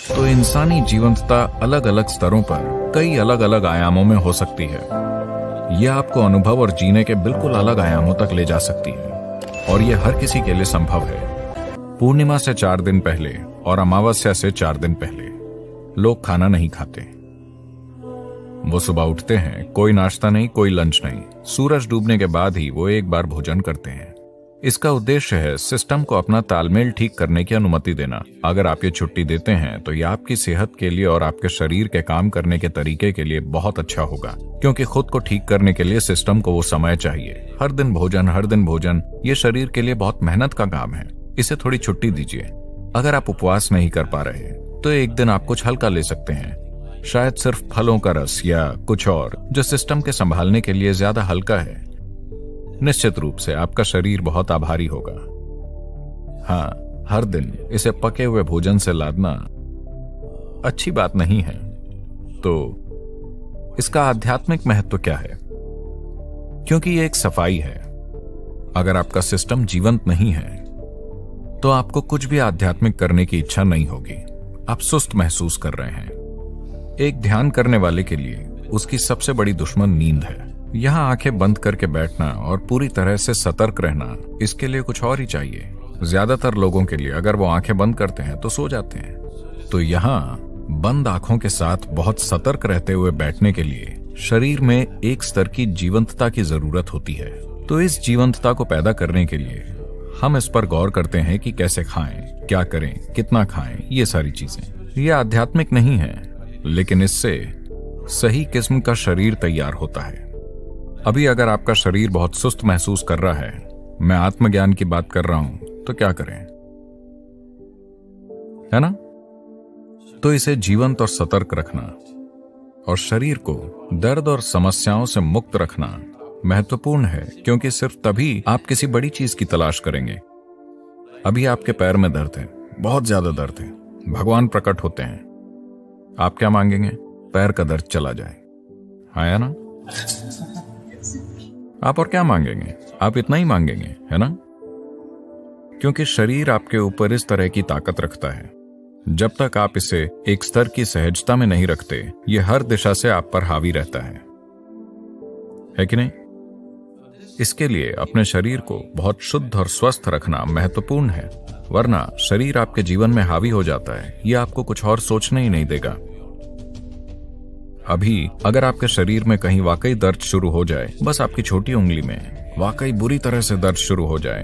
तो इंसानी जीवंतता अलग अलग स्तरों पर कई अलग अलग आयामों में हो सकती है। यह आपको अनुभव और जीने के बिल्कुल अलग आयामों तक ले जा सकती है और यह हर किसी के लिए संभव है। पूर्णिमा से 4 दिन पहले और अमावस्या से 4 दिन पहले लोग खाना नहीं खाते। वो सुबह उठते हैं, कोई नाश्ता नहीं, कोई लंच नहीं। सूरज डूबने के बाद ही वो एक बार भोजन करते हैं। इसका उद्देश्य है सिस्टम को अपना तालमेल ठीक करने की अनुमति देना। अगर आप ये छुट्टी देते हैं तो यह आपकी सेहत के लिए और आपके शरीर के काम करने के तरीके के लिए बहुत अच्छा होगा, क्योंकि खुद को ठीक करने के लिए सिस्टम को वो समय चाहिए। हर दिन भोजन ये शरीर के लिए बहुत मेहनत का काम है। इसे थोड़ी छुट्टी दीजिए। अगर आप उपवास नहीं कर पा रहे तो एक दिन आप कुछ हल्का ले सकते हैं, शायद सिर्फ फलों का रस या कुछ और जो सिस्टम के संभालने के लिए ज्यादा हल्का है। निश्चित रूप से आपका शरीर बहुत आभारी होगा। हाँ, हर दिन इसे पके हुए भोजन से लादना अच्छी बात नहीं है। तो इसका आध्यात्मिक महत्व क्या है? क्योंकि ये एक सफाई है। अगर आपका सिस्टम जीवंत नहीं है तो आपको कुछ भी आध्यात्मिक करने की इच्छा नहीं होगी। आप सुस्त महसूस कर रहे हैं। एक ध्यान करने वाले के लिए उसकी सबसे बड़ी दुश्मन नींद है। यहां आंखें बंद करके बैठना और पूरी तरह से सतर्क रहना, इसके लिए कुछ और ही चाहिए। ज्यादातर लोगों के लिए अगर वो आंखें बंद करते हैं तो सो जाते हैं। तो यहां बंद आंखों के साथ बहुत सतर्क रहते हुए बैठने के लिए शरीर में एक स्तर की जीवंतता की जरूरत होती है। तो इस जीवंतता को पैदा करने के लिए हम इस पर गौर करते हैं कि कैसे खाएं, क्या करें, कितना खाएं, ये सारी चीजें। ये आध्यात्मिक नहीं है, लेकिन इससे सही किस्म का शरीर तैयार होता है। अभी अगर आपका शरीर बहुत सुस्त महसूस कर रहा है, मैं आत्मज्ञान की बात कर रहा हूं, तो क्या करें, है ना? तो इसे जीवंत और सतर्क रखना और शरीर को दर्द और समस्याओं से मुक्त रखना महत्वपूर्ण है, क्योंकि सिर्फ तभी आप किसी बड़ी चीज की तलाश करेंगे। अभी आपके पैर में दर्द है, बहुत ज्यादा दर्द है। भगवान प्रकट होते हैं, आप क्या मांगेंगे? पैर का दर्द चला जाए, है ना? आप और क्या मांगेंगे? आप इतना ही मांगेंगे, है ना? क्योंकि शरीर आपके ऊपर इस तरह की ताकत रखता है। जब तक आप इसे एक स्तर की सहजता में नहीं रखते, यह हर दिशा से आप पर हावी रहता है कि नहीं? इसके लिए अपने शरीर को बहुत शुद्ध और स्वस्थ रखना महत्वपूर्ण है, वरना शरीर आपके जीवन में हावी हो जाता है। यह आपको कुछ और सोचने ही नहीं देगा। अभी अगर आपके शरीर में कहीं वाकई दर्द शुरू हो जाए, बस आपकी छोटी उंगली में वाकई बुरी तरह से दर्द शुरू हो जाए,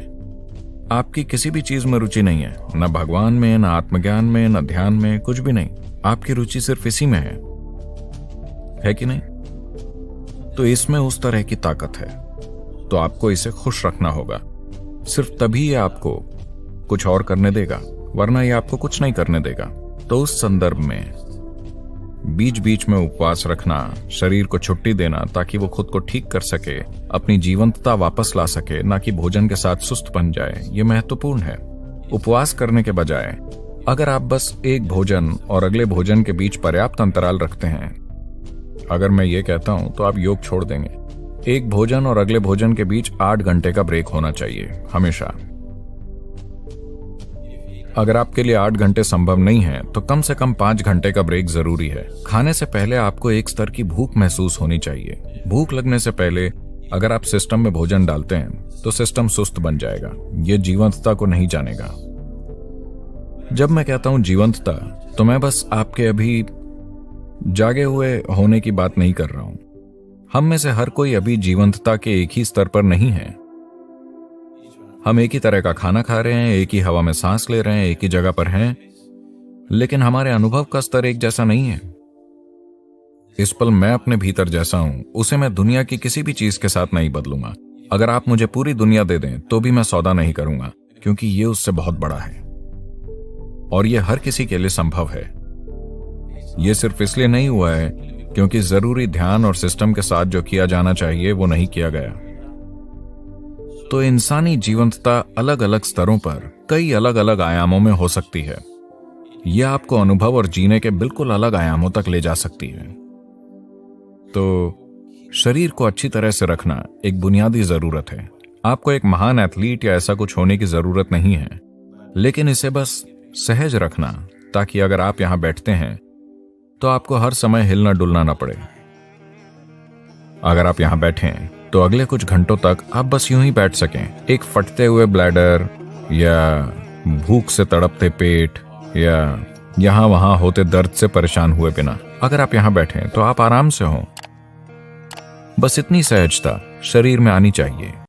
आपकी किसी भी चीज में रुचि नहीं है, न भगवान में, न आत्मज्ञान में, न ध्यान में, कुछ भी नहीं। आपकी रुचि सिर्फ इसी में है कि नहीं? तो इसमें उस तरह की ताकत है, तो आपको इसे खुश रखना होगा। सिर्फ तभी ये आपको कुछ और करने देगा, वरना ये आपको कुछ नहीं करने देगा। तो उस संदर्भ में बीच बीच में उपवास रखना, शरीर को छुट्टी देना ताकि वो खुद को ठीक कर सके, अपनी जीवंतता वापस ला सके, ना कि भोजन के साथ सुस्त बन जाए, ये महत्वपूर्ण है। उपवास करने के बजाय अगर आप बस एक भोजन और अगले भोजन के बीच पर्याप्त अंतराल रखते हैं, अगर मैं ये कहता हूं तो आप योग छोड़ देंगे। एक भोजन और अगले भोजन के बीच 8 घंटे का ब्रेक होना चाहिए हमेशा। अगर आपके लिए 8 घंटे संभव नहीं है तो कम से कम 5 घंटे का ब्रेक जरूरी है। खाने से पहले आपको एक स्तर की भूख महसूस होनी चाहिए। भूख लगने से पहले अगर आप सिस्टम में भोजन डालते हैं तो सिस्टम सुस्त बन जाएगा, यह जीवंतता को नहीं जानेगा। जब मैं कहता हूं जीवंतता, तो मैं बस आपके अभी जागे हुए होने की बात नहीं कर रहा हूं। हम में से हर कोई अभी जीवंतता के एक ही स्तर पर नहीं है। हम एक ही तरह का खाना खा रहे हैं, एक ही हवा में सांस ले रहे हैं, एक ही जगह पर हैं, लेकिन हमारे अनुभव का स्तर एक जैसा नहीं है। इस पल मैं अपने भीतर जैसा हूं, उसे मैं दुनिया की किसी भी चीज के साथ नहीं बदलूंगा। अगर आप मुझे पूरी दुनिया दे दें तो भी मैं सौदा नहीं करूंगा, क्योंकि ये उससे बहुत बड़ा है और ये हर किसी के लिए संभव है। ये सिर्फ इसलिए नहीं हुआ है क्योंकि जरूरी ध्यान और सिस्टम के साथ जो किया जाना चाहिए वो नहीं किया गया। तो इंसानी जीवंतता अलग अलग स्तरों पर कई अलग अलग आयामों में हो सकती है। यह आपको अनुभव और जीने के बिल्कुल अलग आयामों तक ले जा सकती है। तो शरीर को अच्छी तरह से रखना एक बुनियादी जरूरत है। आपको एक महान एथलीट या ऐसा कुछ होने की जरूरत नहीं है, लेकिन इसे बस सहज रखना ताकि अगर आप यहां बैठते हैं तो आपको हर समय हिलना डुलना ना पड़े। अगर आप यहां बैठे हैं तो अगले कुछ घंटों तक आप बस यूं ही बैठ सकें, एक फटते हुए ब्लैडर या भूख से तड़पते पेट या यहां वहां होते दर्द से परेशान हुए बिना। अगर आप यहां बैठे हैं तो आप आराम से हों। बस इतनी सहजता शरीर में आनी चाहिए।